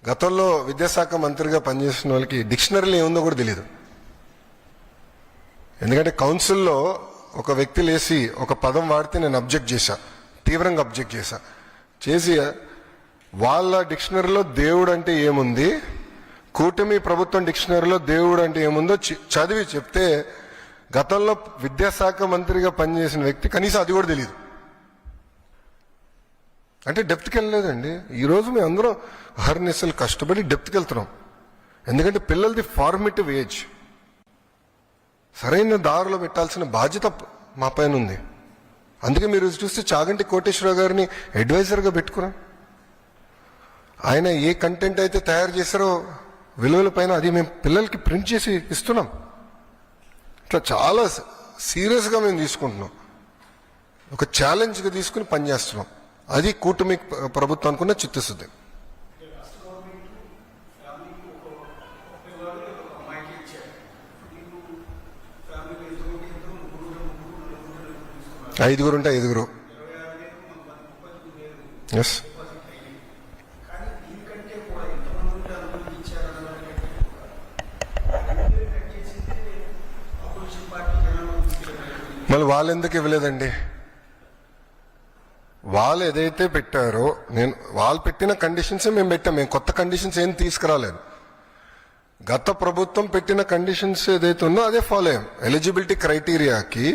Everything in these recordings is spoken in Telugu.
గతంలో విద్యాశాఖ మంత్రిగా పనిచేసిన వాళ్ళకి డిక్షనరీలో ఏముందో కూడా తెలియదు. ఎందుకంటే కౌన్సిల్లో ఒక వ్యక్తి లేసి ఒక పదం వాడితే నేను అబ్జెక్ట్ చేశా, తీవ్రంగా అబ్జెక్ట్ చేసి వాళ్ళ డిక్షనరీలో దేవుడు అంటే ఏముంది, కూటమి ప్రభుత్వం డిక్షనరీలో దేవుడు అంటే ఏముందో చదివి చెప్తే గతంలో విద్యాశాఖ మంత్రిగా పనిచేసిన వ్యక్తి కనీసం అది కూడా తెలియదు. అంటే డెప్త్కి వెళ్ళలేదండి. ఈరోజు మేము అందరం అహర్నిశలు కష్టపడి డెప్త్కి వెళ్తున్నాం. ఎందుకంటే పిల్లలది ఫార్మేటివ్ ఏజ్, సరైన దారిలో పెట్టాల్సిన బాధ్యత మా పైన ఉంది. అందుకే మీరు చూస్తే చాగంటి కోటేశ్వరరావు గారిని అడ్వైజర్గా పెట్టుకున్నాం. ఆయన ఏ కంటెంట్ అయితే తయారు చేశారో విలువల పైన అది మేము పిల్లలకి ప్రింట్ చేసి ఇస్తున్నాం. ఇట్లా చాలా సీరియస్గా మేము తీసుకుంటున్నాం, ఒక ఛాలెంజ్గా తీసుకుని పనిచేస్తున్నాం. అది కూటమి ప్రభుత్వానికి ఉన్న చిత్తశుద్ధి. ఐదుగురు ఉంటే ఐదుగురు. ఎస్, మళ్ళీ వాళ్ళు ఎందుకు ఇవ్వలేదండి? వాళ్ళు ఏదైతే పెట్టారో వాళ్ళు పెట్టిన కండిషన్సే మేము పెట్టాం. మేము కొత్త కండిషన్స్ ఏం తీసుకురాలేదు. గత ప్రభుత్వం పెట్టిన కండిషన్స్ ఏదైతే ఉందో అదే ఫాలో అయ్యాం. ఎలిజిబిలిటీ క్రైటీరియాకి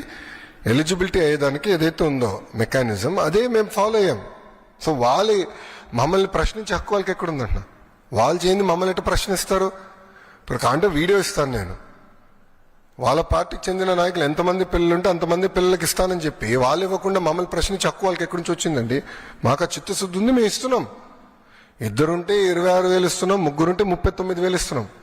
ఎలిజిబిలిటీ అయ్యేదానికి ఏదైతే ఉందో మెకానిజం అదే మేము ఫాలో అయ్యాం. సో వాళ్ళు మమ్మల్ని ప్రశ్నించే హక్కు వాళ్ళకి ఎక్కడుందంట? వాళ్ళు చేయండి మమ్మల్ని ఎట్లా ప్రశ్నిస్తారు? ఇప్పుడు కాంటే వీడియో ఇస్తాను నేను, వాళ్ళ పార్టీకి చెందిన నాయకులు ఎంతమంది పిల్లలు ఉంటే అంతమంది పిల్లలకి ఇస్తానని చెప్పి వాళ్ళు ఇవ్వకుండా మమ్మల్ని ప్రశ్నించి హక్కు వాళ్ళకి ఎక్కడి నుంచి వచ్చిందండి? మాకు ఆ చిత్తశుద్ధి ఉంది, మేము ఇస్తున్నాం. 2 ఉంటే 26,000 ఇస్తున్నాం, 3 ఉంటే 39,000 ఇస్తున్నాం.